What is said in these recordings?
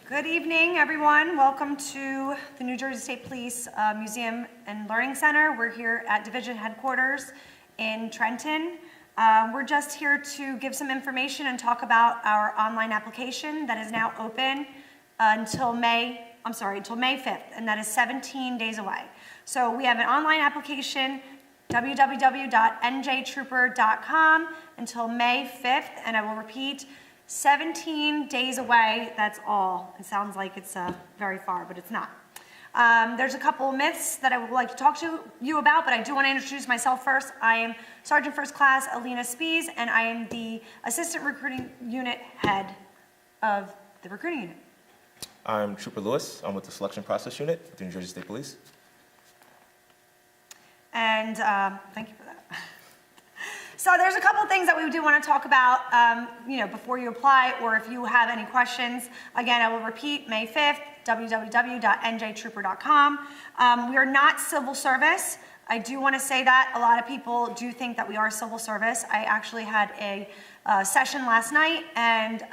Good evening, everyone. Welcome to the New Jersey State Police Museum and Learning Center. We're here at Division Headquarters in Trenton. We're just here to give some information and talk about our online application that is now open until May 5th, and that is 17 days away. So we have an online application, www.njtrooper.com, until May 5th, and I will repeat, 17 days away, that's all. It sounds like it's very far, but it's not. There's a couple myths that I would like to talk to you about, but I do want to introduce myself first. I am Sergeant First Class Alina Spies, and I am the Assistant Recruiting Unit Head of the Recruiting Unit. I'm Trooper Lewis. I'm with the Selection Process Unit with the New Jersey State Police. And thank you for that. So there's a couple of things that we do want to talk about, before you apply, or if you have any questions. Again, I will repeat, May 5th, www.njtrooper.com. We are not civil service. I do want to say that. A lot of people do think that we are civil service. I actually had a session last night, and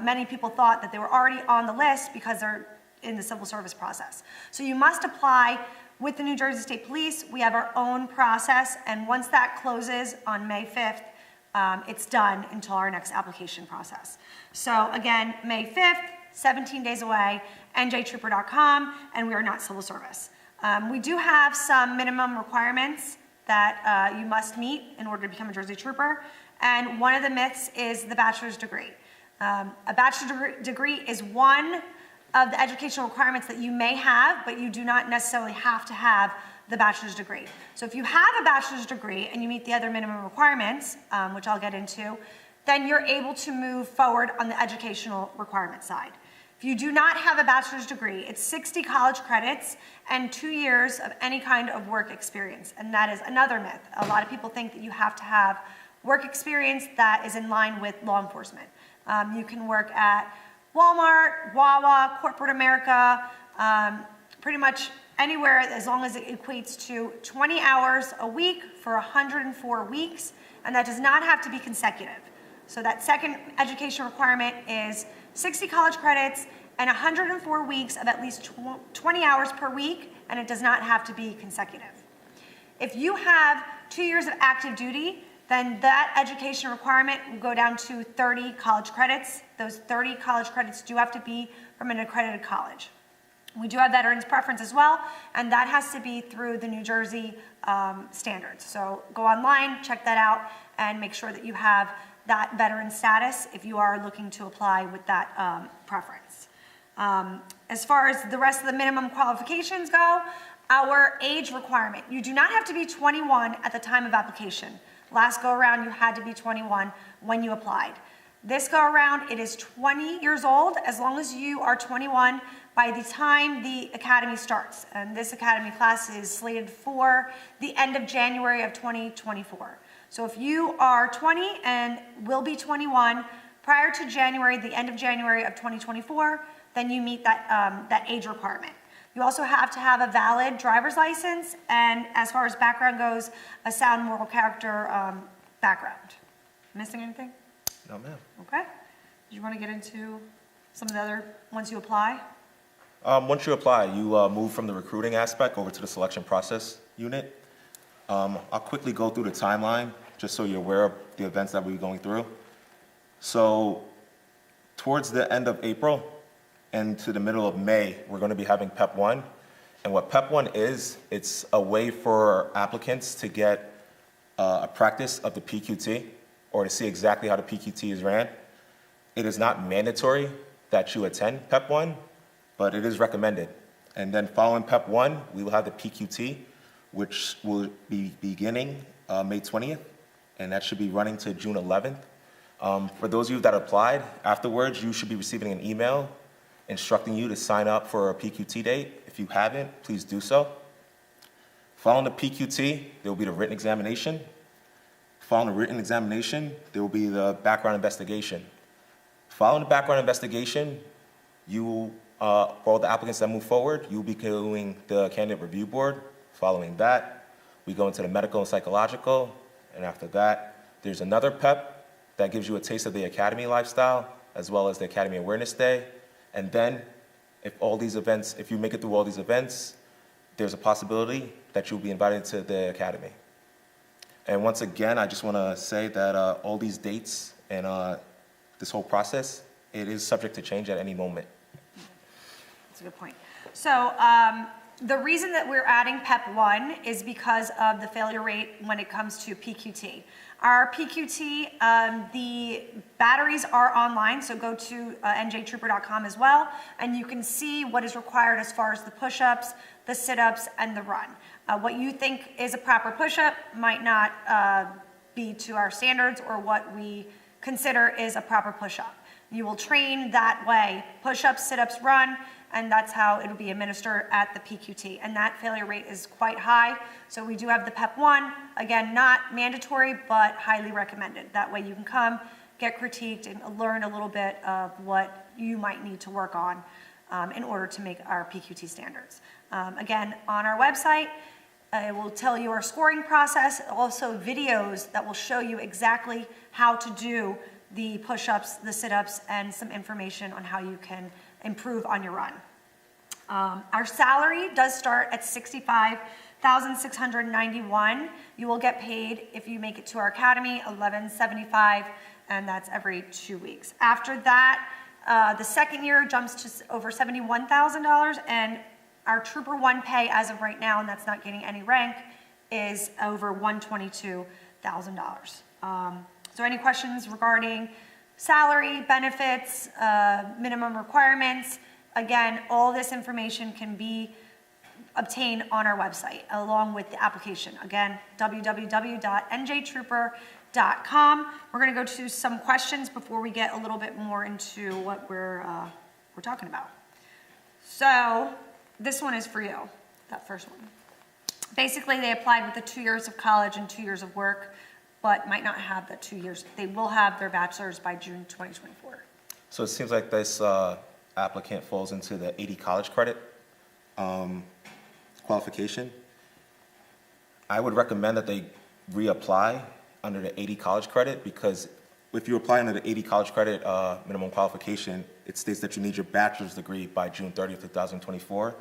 many people thought that they were already on the list because they're in the civil service process. So you must apply with the New Jersey State Police. We have our own process, and once that closes on May 5th, it's done until our next application process. So again, May 5th, 17 days away, njtrooper.com, and we are not civil service. We do have some minimum requirements that you must meet in order to become a Jersey Trooper, and one of the myths is the bachelor's degree. A bachelor's degree is one of the educational requirements that you may have, but you do not necessarily have to have the bachelor's degree. So if you have a bachelor's degree and you meet the other minimum requirements, which I'll get into, then you're able to move forward on the educational requirement side. If you do not have a bachelor's degree, it's 60 college credits and 2 years of any kind of work experience, and that is another myth. A lot of people think that you have to have work experience that is in line with law enforcement. You can work at Walmart, Wawa, corporate America, pretty much anywhere as long as it equates to 20 hours a week for 104 weeks, and that does not have to be consecutive. So that second education requirement is 60 college credits and 104 weeks of at least 20 hours per week, and it does not have to be consecutive. If you have 2 years of active duty, then that education requirement will go down to 30 college credits. Those 30 college credits do have to be from an accredited college. We do have veterans preference as well, and that has to be through the New Jersey standards. So go online, check that out, and make sure that you have that veteran status if you are looking to apply with that preference. As far as the rest of the minimum qualifications go, our age requirement, you do not have to be 21 at the time of application. Last go around, you had to be 21 when you applied. This go around, it is 20 years old, as long as you are 21 by the time the academy starts. And this academy class is slated for the end of January of 2024. So if you are 20 and will be 21 prior to January, the end of January of 2024, then you meet that age requirement. You also have to have a valid driver's license, and as far as background goes, a sound moral character background. Missing anything? No, ma'am. Okay. Do you want to get into some of the other once you apply? Once you apply, you move from the recruiting aspect over to the selection process unit. I'll quickly go through the timeline, just so you're aware of the events that we're going through. So, towards the end of April, and to the middle of May, we're going to be having PEP 1. And what PEP 1 is, it's a way for applicants to get a practice of the PQT, or to see exactly how the PQT is ran. It is not mandatory that you attend PEP 1, but it is recommended. And then following PEP 1, we will have the PQT, which will be beginning May 20th, and that should be running to June 11th. For those of you that applied, afterwards, you should be receiving an email instructing you to sign up for a PQT date. If you haven't, please do so. Following the PQT, there will be the written examination. Following the written examination, there will be the background investigation. Following the background investigation, you will, for all the applicants that move forward, you'll be doing the candidate review board. Following that, we go into the medical and psychological, and after that, there's another PEP that gives you a taste of the academy lifestyle, as well as the Academy Awareness Day. And then If you make it through all these events, there's a possibility that you'll be invited to the academy. And once again, I just want to say that all these dates and this whole process, it is subject to change at any moment. That's a good point. So the reason that we're adding PEP 1 is because of the failure rate when it comes to PQT. Our PQT, the batteries are online, so go to njtrooper.com as well, and you can see what is required as far as the push-ups, the sit-ups, and the run. What you think is a proper push-up might not be to our standards or what we consider is a proper push-up. You will train that way, push-ups, sit-ups, run, and that's how it'll be administered at the PQT. And that failure rate is quite high. So we do have the PEP 1, again, not mandatory, but highly recommended. That way you can come, get critiqued, and learn a little bit of what you might need to work on in order to make our PQT standards. Again, on our website, it will tell you our scoring process, also videos that will show you exactly how to do the push-ups, the sit-ups, and some information on how you can improve on your run. Our salary does start at $65,691. You will get paid if you make it to our academy, $1175, and that's every 2 weeks. After that, the second year jumps to over $71,000, and our Trooper 1 pay as of right now, and that's not getting any rank, is over $122,000. So any questions regarding salary, benefits, minimum requirements? Again, all this information can be obtained on our website along with the application. Again, www.njtrooper.com. We're going to go to some questions before we get a little bit more into what we're talking about. So this one is for you, that first one. Basically, they applied with the 2 years of college and 2 years of work, but might not have the 2 years. They will have their bachelor's by June 2024. So it seems like this applicant falls into the 80 college credit qualification. I would recommend that they reapply under the 80 college credit, because if you apply under the 80 college credit minimum qualification, it states that you need your bachelor's degree by June 30th, 2024,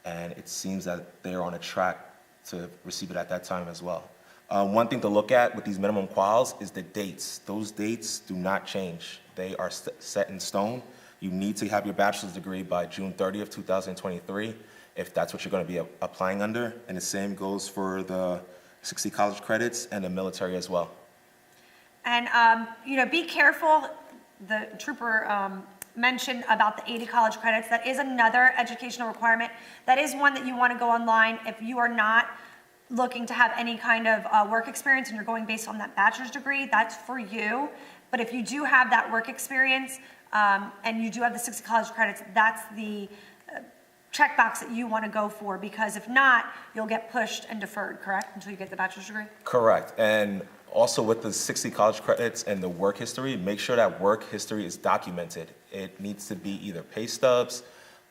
and it seems that they're on a track to receive it at that time as well. One thing to look at with these minimum quals is the dates. Those dates do not change. They are set in stone. You need to have your bachelor's degree by June 30th, 2023, if that's what you're going to be applying under. And the same goes for the 60 college credits and the military as well. And, be careful. The trooper mentioned about the 80 college credits. That is another educational requirement. That is one that you want to go online if you are not looking to have any kind of work experience and you're going based on that bachelor's degree. That's for you. But if you do have that work experience and you do have the 60 college credits, that's the checkbox that you want to go for, because if not, you'll get pushed and deferred, correct, until you get the bachelor's degree? Correct. And also with the 60 college credits and the work history, make sure that work history is documented. It needs to be either pay stubs,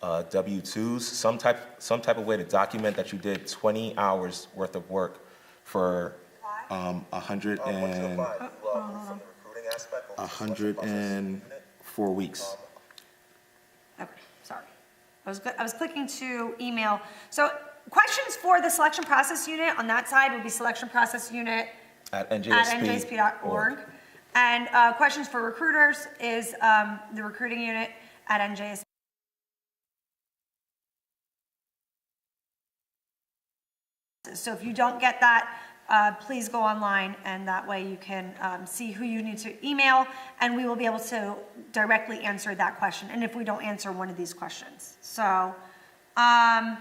W-2s, some type of way to document that you did 20 hours worth of work for 104 weeks. Okay, sorry. I was clicking to email. So questions for the selection process unit on that side would be selection process unit at njsp.org. And questions for recruiters is the recruiting unit at NJSP. So if you don't get that, please go online, and that way you can see who you need to email, and we will be able to directly answer that question, and if we don't answer one of these questions. So I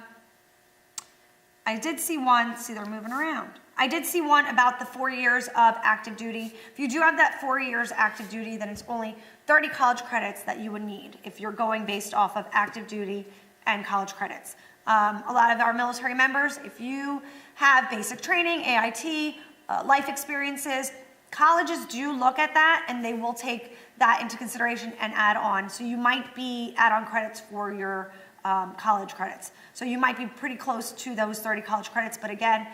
did see one, see they're moving around. I did see one about the 4 years of active duty. If you do have that 4 years active duty, then it's only 30 college credits that you would need if you're going based off of active duty and college credits. A lot of our military members, if you have basic training, AIT, life experiences, colleges do look at that and they will take that into consideration and add on. So you might be add-on credits for your college credits. So you might be pretty close to those 30 college credits, but again,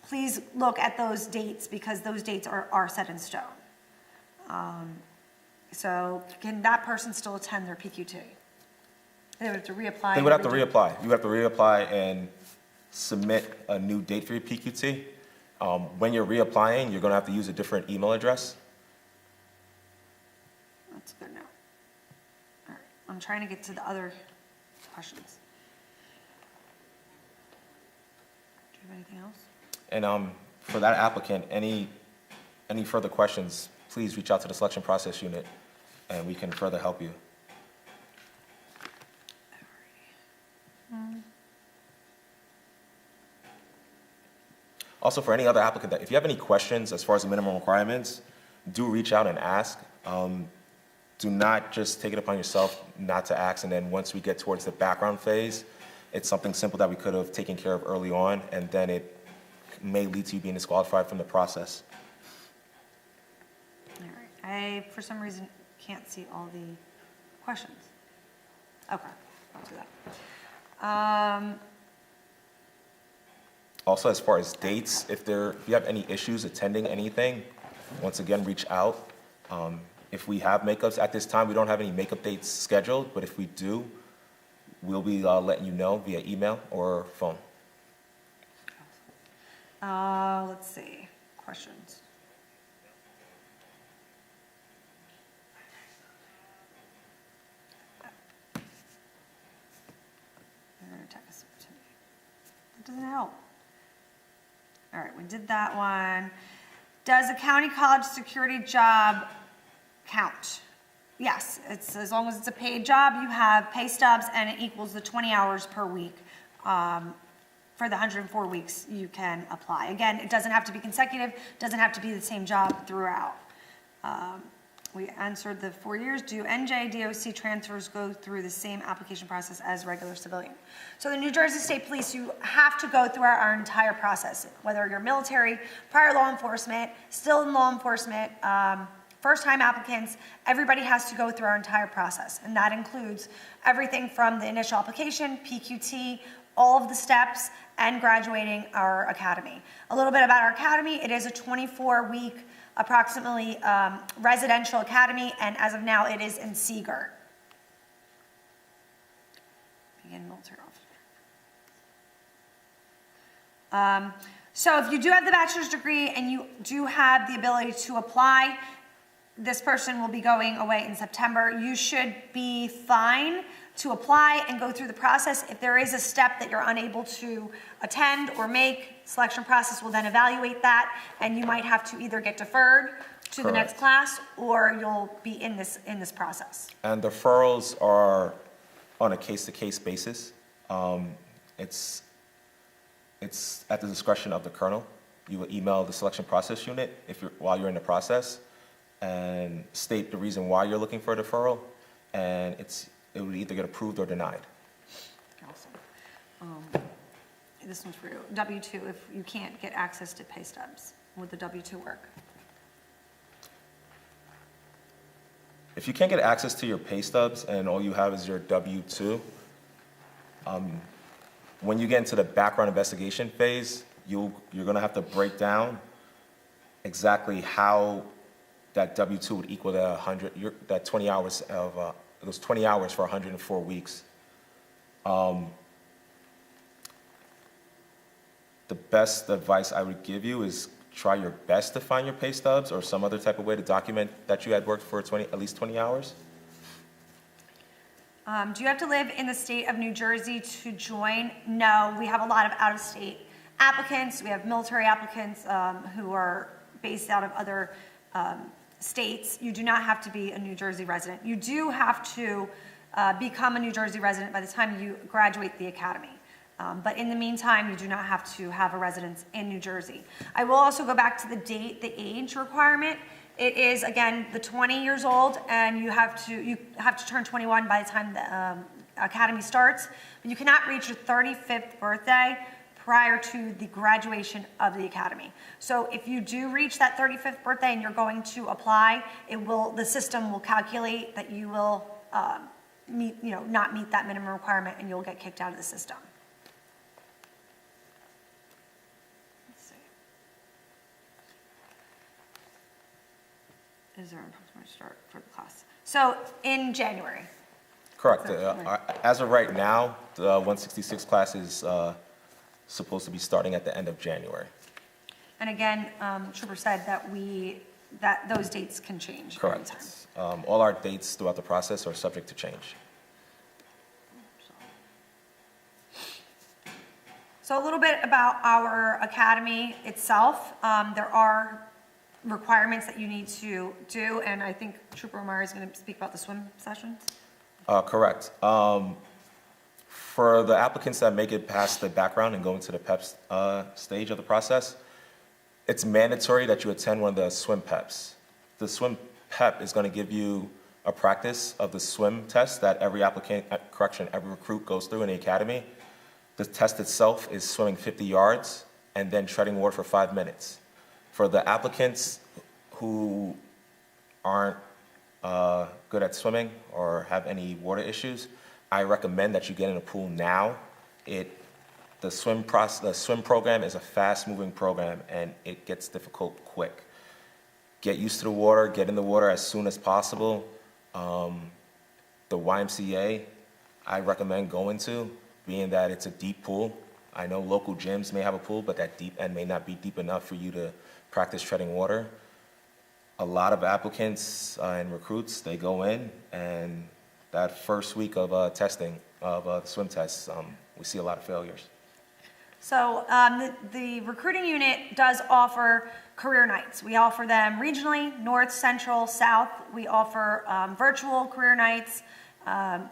please look at those dates because those dates are set in stone. So can that person still attend their PQT? They would have to reapply? They would have to reapply. You have to reapply and submit a new date for your PQT. When you're reapplying, you're gonna have to use a different email address. That's good now. All right, I'm trying to get to the other questions. Do you have anything else? And for that applicant, any further questions, please reach out to the selection process unit and we can further help you. Also, for any other applicant, if you have any questions as far as the minimum requirements, do reach out and ask. Do not just take it upon yourself not to ask, and then once we get towards the background phase, it's something simple that we could have taken care of early on, and then it may lead to you being disqualified from the process. All right, I, for some reason, can't see all the questions. Okay, I'll do that. Also, as far as dates, if you have any issues attending anything, once again, reach out. If we have makeups at this time, we don't have any makeup dates scheduled, but if we do, we'll be letting you know via email or phone. Let's see, questions. That doesn't help. All right, we did that one. Does a county college security job count? Yes, it's as long as it's a paid job, you have pay stubs and it equals the 20 hours per week. For the 104 weeks, you can apply. Again, it doesn't have to be consecutive, doesn't have to be the same job throughout. We answered the 4 years. Do NJDOC transfers go through the same application process as regular civilian? So the New Jersey State Police, you have to go through our entire process, whether you're military, prior law enforcement, still in law enforcement, first-time applicants, everybody has to go through our entire process. And that includes everything from the initial application, PQT, all of the steps, and graduating our academy. A little bit about our academy, it is a 24-week approximately residential academy, and as of now, it is in Seagirt. Begin military officer. So if you do have the bachelor's degree and you do have the ability to apply, this person will be going away in September. You should be fine to apply and go through the process. If there is a step that you're unable to attend or make, selection process will then evaluate that, and you might have to either get deferred to the next class or you'll be in this process. And deferrals are on a case-to-case basis. It's at the discretion of the colonel. You will email the selection process unit while you're in the process and state the reason why you're looking for a deferral, and it would either get approved or denied. Awesome. This one's for you. W-2, if you can't get access to pay stubs, would the W-2 work? If you can't get access to your pay stubs and all you have is your W-2, when you get into the background investigation phase, you're gonna have to break down exactly how that W-2 would equal that 20 hours of, those 20 hours for 104 weeks. The best advice I would give you is try your best to find your pay stubs or some other type of way to document that you had worked for at least 20 hours. Do you have to live in the state of New Jersey to join? No, we have a lot of out-of-state applicants. We have military applicants who are based out of other states. You do not have to be a New Jersey resident. You do have to become a New Jersey resident by the time you graduate the academy. But in the meantime, you do not have to have a residence in New Jersey. I will also go back to the age requirement. It is, again, the 20 years old, and you have to turn 21 by the time the academy starts. But you cannot reach your 35th birthday prior to the graduation of the academy. So if you do reach that 35th birthday and you're going to apply, the system will calculate that you will not meet that minimum requirement, and you'll get kicked out of the system. Is there an approximate start for the class? So in January, Correct. As of right now, the 166 class is supposed to be starting at the end of January. And again, Trooper said that those dates can change anytime. Correct. All our dates throughout the process are subject to change. So a little bit about our academy itself. There are requirements that you need to do, and I think Trooper Omari is going to speak about the swim sessions. Correct. For the applicants that make it past the background and go into the PEPS stage of the process, it's mandatory that you attend one of the swim PEPs. The swim PEP is going to give you a practice of the swim test that every applicant, every recruit goes through in the academy. The test itself is swimming 50 yards and then treading water for 5 minutes. For the applicants who aren't good at swimming or have any water issues, I recommend that you get in a pool now. The swim program is a fast-moving program, and it gets difficult quick. Get used to the water, get in the water as soon as possible. The YMCA, I recommend going to, being that it's a deep pool. I know local gyms may have a pool, but that deep end may not be deep enough for you to practice treading water. A lot of applicants and recruits, they go in, and that first week of testing, of the swim tests, we see a lot of failures. So the recruiting unit does offer career nights. We offer them regionally, north, central, south. We offer virtual career nights.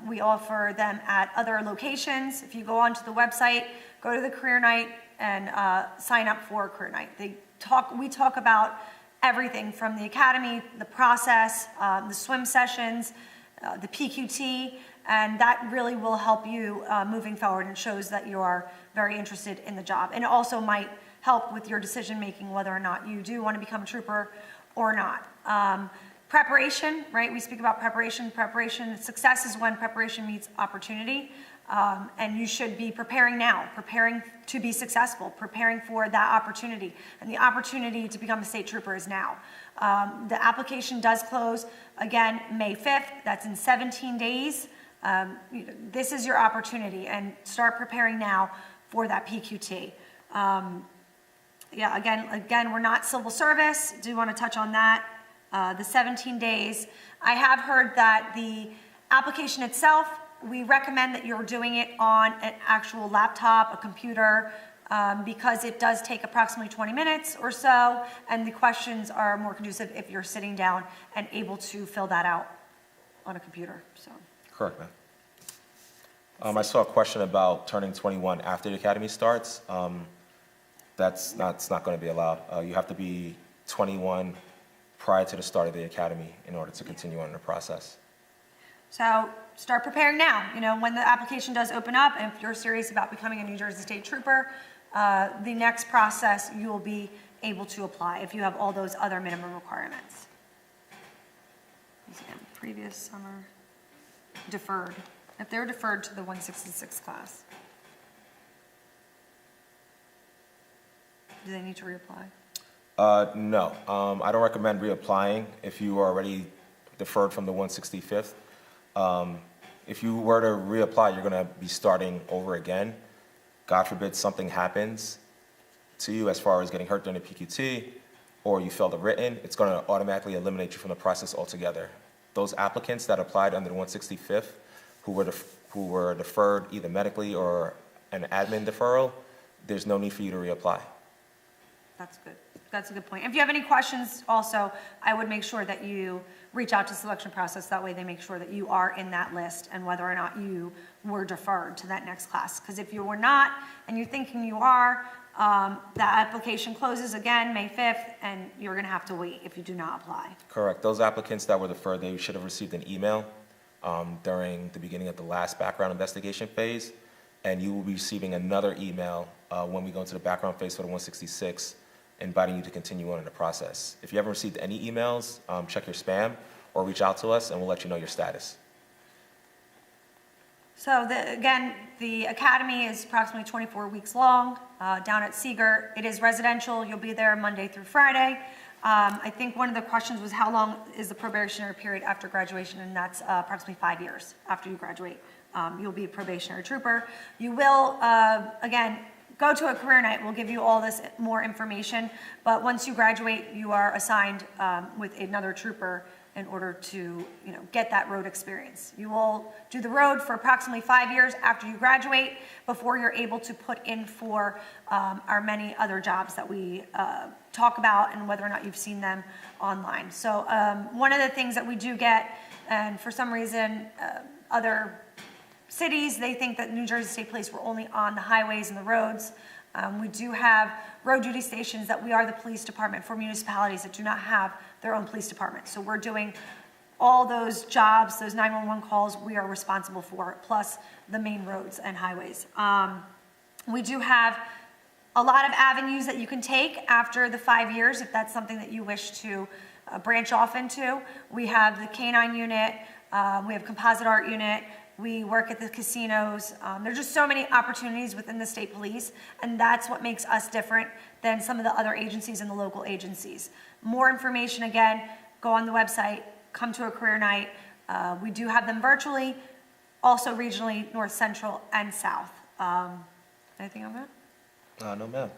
We offer them at other locations. If you go onto the website, go to the career night and sign up for a career night. We talk about everything from the academy, the process, the swim sessions, the PQT, and that really will help you moving forward and shows that you are very interested in the job. And it also might help with your decision making whether or not you do want to become a trooper or not. Preparation, right? We speak about preparation. Success is when preparation meets opportunity. And you should be preparing now, preparing to be successful, preparing for that opportunity. And the opportunity to become a state trooper is now. The application does close, again, May 5th. That's in 17 days. This is your opportunity, and start preparing now for that PQT. Again, we're not civil service. Do want to touch on that. The 17 days. I have heard that the application itself, we recommend that you're doing it on an actual laptop, a computer, because it does take approximately 20 minutes or so, and the questions are more conducive if you're sitting down and able to fill that out on a computer. So. Correct, ma'am. I saw a question about turning 21 after the academy starts. That's not going to be allowed. You have to be 21 prior to the start of the academy in order to continue on the process. So start preparing now. You know, when the application does open up, and if you're serious about becoming a New Jersey State Trooper, the next process you will be able to apply if you have all those other minimum requirements. Previous summer, deferred. If they're deferred to the 166 class, do they need to reapply? No, I don't recommend reapplying if you are already deferred from the 165th. If you were to reapply, you're going to be starting over again. God forbid something happens to you as far as getting hurt during the PQT, or you failed the written, it's going to automatically eliminate you from the process altogether. Those applicants that applied under the 165th, who were deferred either medically or an admin deferral, there's no need for you to reapply. That's good. That's a good point. If you have any questions also, I would make sure that you reach out to selection process. That way they make sure that you are in that list and whether or not you were deferred to that next class. Because if you were not and you're thinking you are, that application closes again May 5th and you're going to have to wait if you do not apply. Correct. Those applicants that were deferred, they should have received an email during the beginning of the last background investigation phase, and you will be receiving another email when we go into the background phase for the 166, inviting you to continue on in the process. If you haven't received any emails, check your spam or reach out to us and we'll let you know your status. So again, the academy is approximately 24 weeks long down at Seagirt. It is residential. You'll be there Monday through Friday. I think one of the questions was how long is the probationary period after graduation, and that's approximately 5 years after you graduate. You'll be a probationary trooper. You will, again, go to a career night. We'll give you all this more information, but once you graduate, you are assigned with another trooper in order to, get that road experience. You will do the road for approximately 5 years after you graduate before you're able to put in for our many other jobs that we talk about, and whether or not you've seen them online. So one of the things that we do get, and for some reason other cities, they think that New Jersey State Police were only on the highways and the roads. We do have road duty stations that we are the police department for municipalities that do not have their own police department. So we're doing all those jobs, those 911 calls, we are responsible for, plus the main roads and highways. We do have a lot of avenues that you can take after the 5 years if that's something that you wish to branch off into. We have the K-9 unit, we have composite art unit, we work at the casinos. There's just so many opportunities within the state police, and that's what makes us different than some of the other agencies and the local agencies. More information, again, go on the website, come to a career night. We do have them virtually, also regionally, north, central, and south. Anything on that? No, ma'am.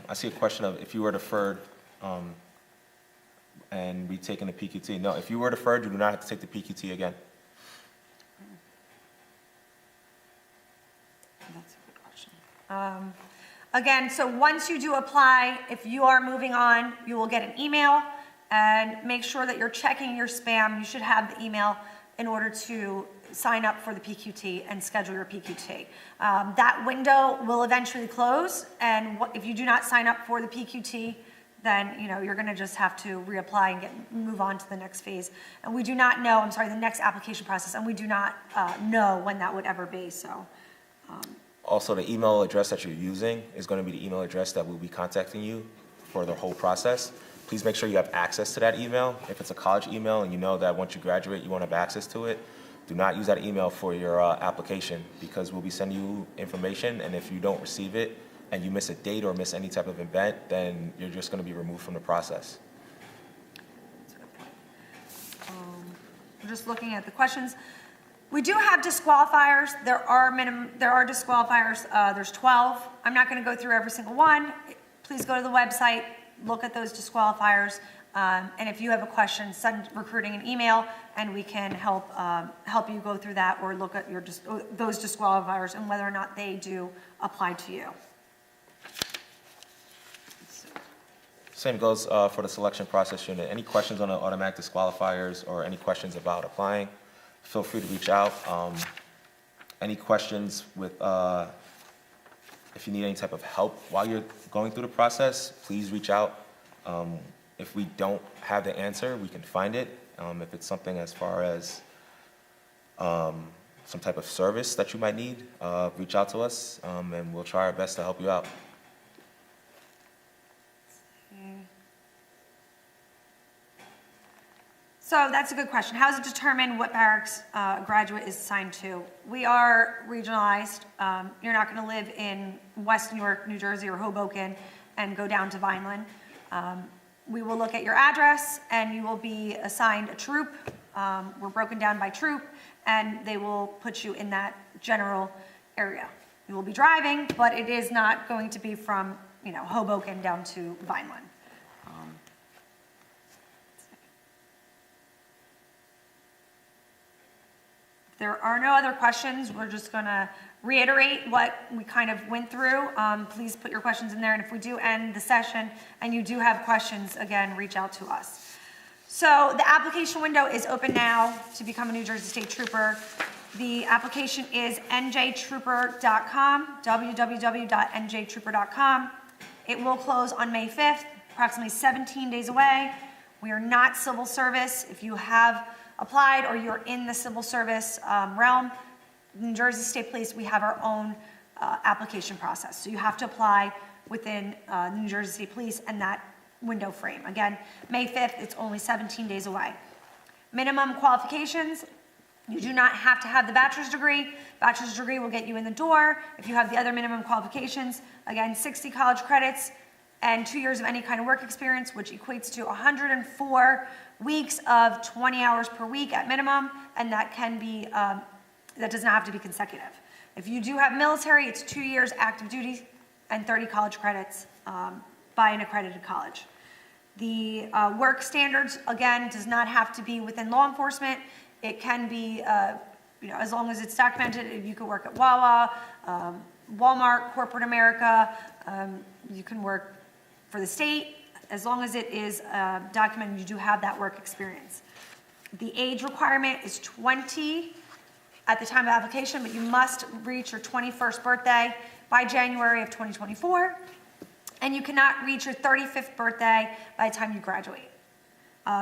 I see a question of if you were deferred and retaken the PQT. No, if you were deferred, you do not have to take the PQT again. That's a good question. Again, so once you do apply, if you are moving on, you will get an email, and make sure that you're checking your spam. You should have the email in order to sign up for the PQT and schedule your PQT. That window will eventually close, and if you do not sign up for the PQT, then you're going to just have to reapply and move on to the next phase. And we do not know, the next application process, and we do not know when that would ever be. So. Also, the email address that you're using is going to be the email address that will be contacting you for the whole process. Please make sure you have access to that email. If it's a college email and you know that once you graduate you won't have access to it, do not use that email for your application, because we'll be sending you information, and if you don't receive it and you miss a date or miss any type of event, then you're just going to be removed from the process. That's a good point. I'm just looking at the questions. We do have disqualifiers. There are disqualifiers. There's 12. I'm not going to go through every single one. Please go to the website, look at those disqualifiers, and if you have a question, send recruiting an email, and we can help you go through that, or look at those disqualifiers and whether or not they do apply to you. Same goes for the selection process unit. Any questions on the automatic disqualifiers or any questions about applying, feel free to reach out. Any questions with, if you need any type of help while you're going through the process, please reach out. If we don't have the answer, we can find it. If it's something as far as some type of service that you might need, reach out to us, and we'll try our best to help you out. So that's a good question. How is it determined what barracks a graduate is assigned to? We are regionalized. You're not going to live in West New York, New Jersey, or Hoboken and go down to Vineland. We will look at your address, and you will be assigned a troop. We're broken down by troop, and they will put you in that general area. You will be driving, but it is not going to be from Hoboken down to Vineland. There are no other questions. We're just going to reiterate what we kind of went through. Please put your questions in there, and if we do end the session and you do have questions, again, reach out to us. So the application window is open now to become a New Jersey State Trooper. The application is njtrooper.com, www.njtrooper.com. It will close on May 5th, approximately 17 days away. We are not civil service. If you have applied or you're in the civil service realm, New Jersey State Police, we have our own application process. So you have to apply within New Jersey State Police and that window frame. Again, May 5th, it's only 17 days away. Minimum qualifications, you do not have to have the bachelor's degree. Bachelor's degree will get you in the door. If you have the other minimum qualifications, again, 60 college credits, and 2 years of any kind of work experience, which equates to 104 weeks of 20 hours per week at minimum, and that can be, that does not have to be consecutive. If you do have military, it's 2 years active duty and 30 college credits by an accredited college. The work standards, again, does not have to be within law enforcement. It can be, as long as it's documented. You could work at Wawa, Walmart, corporate America. You can work for the state. As long as it is documented, you do have that work experience. The age requirement is 20 at the time of application, but you must reach your 21st birthday by January of 2024. And you cannot reach your 35th birthday by the time you graduate.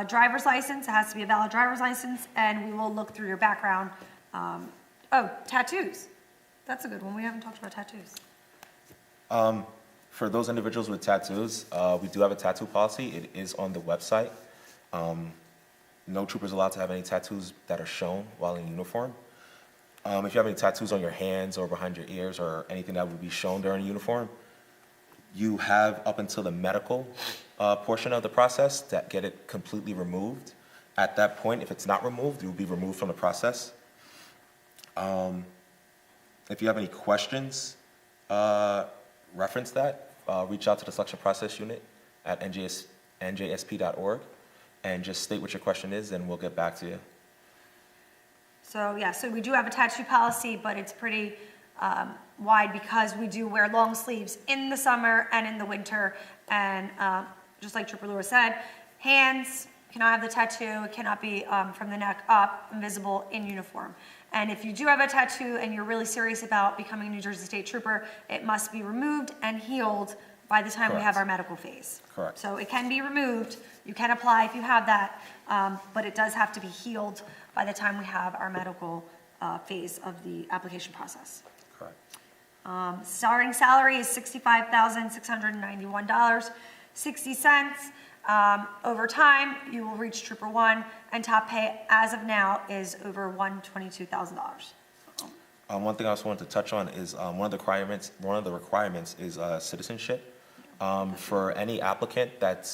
Driver's license, it has to be a valid driver's license, and we will look through your background. Tattoos. That's a good one. We haven't talked about tattoos. For those individuals with tattoos, we do have a tattoo policy. It is on the website. No trooper is allowed to have any tattoos that are shown while in uniform. If you have any tattoos on your hands or behind your ears or anything that would be shown during uniform, you have up until the medical portion of the process that get it completely removed. At that point, if it's not removed, you'll be removed from the process. If you have any questions, reference that. Reach out to the selection process unit at NJSP.org and just state what your question is, and we'll get back to you. So yeah, so we do have a tattoo policy, but it's pretty wide because we do wear long sleeves in the summer and in the winter. And just like Trooper Lewis said, hands cannot have the tattoo. It cannot be from the neck up, invisible in uniform. And if you do have a tattoo and you're really serious about becoming a New Jersey State Trooper, it must be removed and healed by the time we have our medical phase. Correct. So it can be removed. You can apply if you have that, but it does have to be healed by the time we have our medical phase of the application process. Correct. Starting salary is $65,691.60. Over time, you will reach Trooper 1, and top pay as of now is over $122,000. One thing I also wanted to touch on is one of the requirements is citizenship. For any applicant that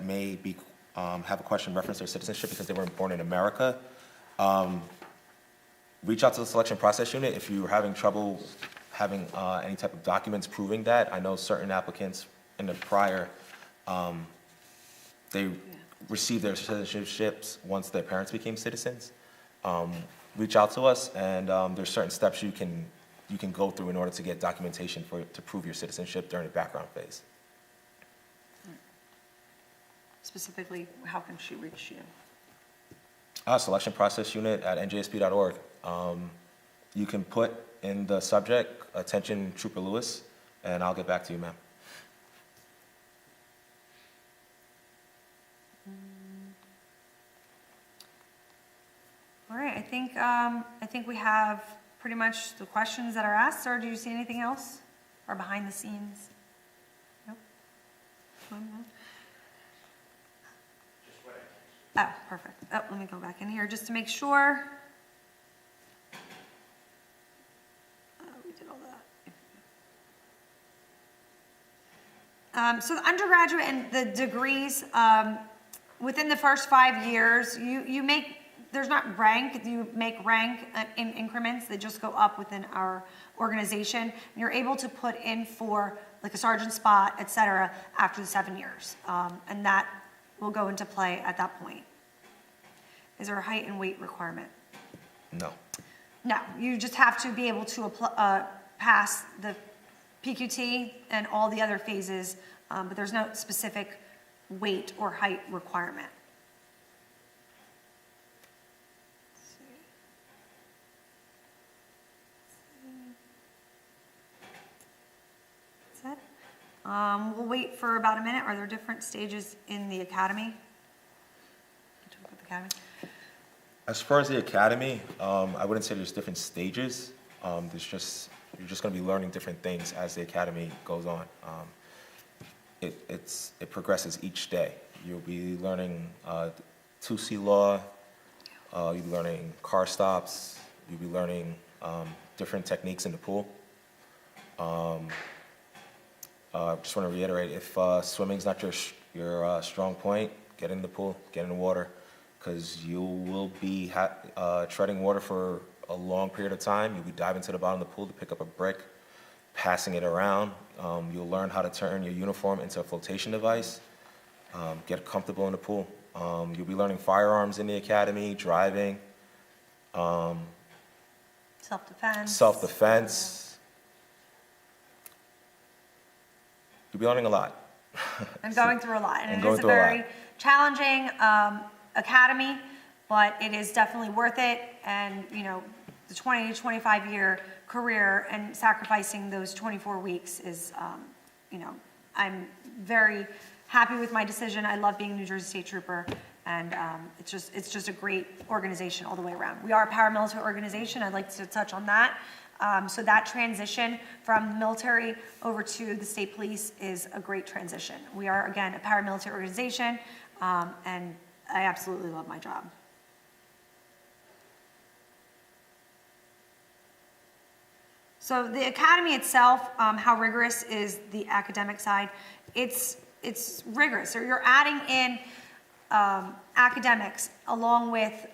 may be have a question in reference to their citizenship because they weren't born in America, reach out to the selection process unit if you're having trouble having any type of documents proving that. I know certain applicants in the prior, they received their citizenships once their parents became citizens. Reach out to us, and there's certain steps you can go through in order to get documentation to prove your citizenship during the background phase. Specifically, how can she reach you? Selection process unit at NJSP.org. You can put in the subject, attention Trooper Lewis, and I'll get back to you, ma'am. All right, I think we have pretty much the questions that are asked. Or do you see anything else? Or behind the scenes? Nope. No? Oh, perfect. Oh, let me go back in here just to make sure. We did all that. So the undergraduate and the degrees, within the first 5 years, you make, there's not rank, you make rank in increments that just go up within our organization. And you're able to put in for like a sergeant spot, et cetera, after the 7 years. And that will go into play at that point. Is there a height and weight requirement? No. No, you just have to be able to pass the PQT and all the other phases, but there's no specific weight or height requirement. That's it. We'll wait for about a minute. Are there different stages in the academy? As far as the academy, I wouldn't say there's different stages. You're just going to be learning different things as the academy goes on. It progresses each day. You'll be learning 2C law. You'll be learning car stops. You'll be learning different techniques in the pool. Just want to reiterate, if swimming's not your strong point, get in the pool, get in the water, because you will be treading water for a long period of time. You'll be diving to the bottom of the pool to pick up a brick, passing it around. You'll learn how to turn your uniform into a flotation device. Get comfortable in the pool. You'll be learning firearms in the academy, driving, self-defense. You'll be learning a lot. I'm going through a lot, and it is a through a lot. very challenging academy, but it is definitely worth it. And you know, the 20 to 25 year career and sacrificing those 24 weeks is, you know, I'm very happy with my decision. I love being a New Jersey State Trooper, and it's just a great organization all the way around. We are a paramilitary organization. I'd like to touch on that. So that transition from the military over to the state police is a great transition. We are, again, a paramilitary organization, and I absolutely love my job. So the academy itself, how rigorous is the academic side? It's rigorous. So you're adding in academics along with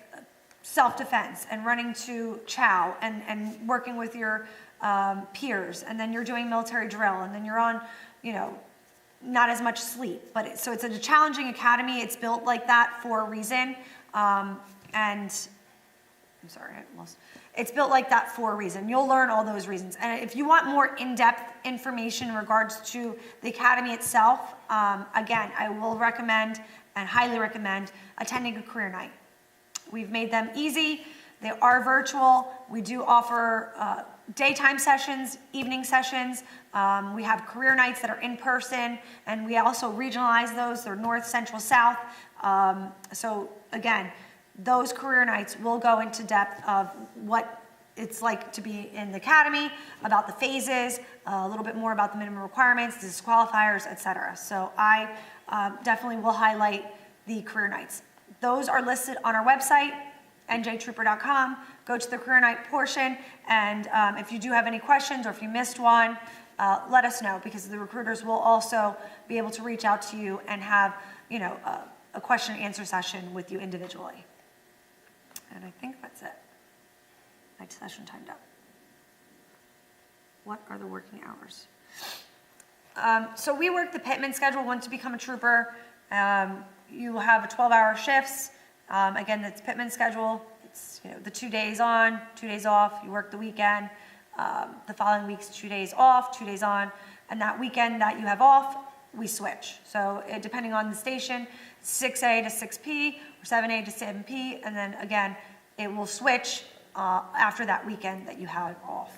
self-defense and running to chow and working with your peers, and then you're doing military drill, and then you're on, you know, not as much sleep. But so it's a challenging academy. It's built like that for a reason. And I'm sorry, I lost. It's built like that for a reason. You'll learn all those reasons. And if you want more in-depth information in regards to the academy itself, again, I will recommend and highly recommend attending a career night. We've made them easy. They are virtual. We do offer daytime sessions, evening sessions. We have career nights that are in person, and we also regionalize those. They're north, central, south. So again, those career nights will go into depth of what it's like to be in the academy, about the phases, a little bit more about the minimum requirements, the disqualifiers, etc. So I definitely will highlight the career nights. Those are listed on our website, njtrooper.com. Go to the career night portion, and if you do have any questions or if you missed one, let us know, because the recruiters will also be able to reach out to you and have, you know, a question and answer session with you individually. And I think that's it. My session timed up. What are the working hours? So we work the Pittman schedule. Once you become a trooper, you have 12-hour shifts. Again, that's Pittman schedule. It's, you know, the 2 days on, 2 days off. You work the weekend. The following week's 2 days off, 2 days on. And that weekend that you have off, we switch. So depending on the station, 6A to 6P or 7A to 7P. And then again, it will switch after that weekend that you have off.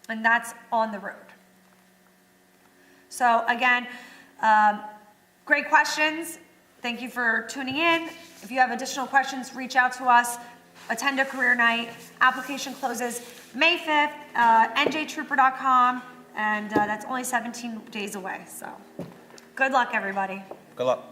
And that's on the road. So again, great questions. Thank you for tuning in. If you have additional questions, reach out to us. Attend a career night. Application closes May 5th, njtrooper.com, and that's only 17 days away. So good luck, everybody. Good luck.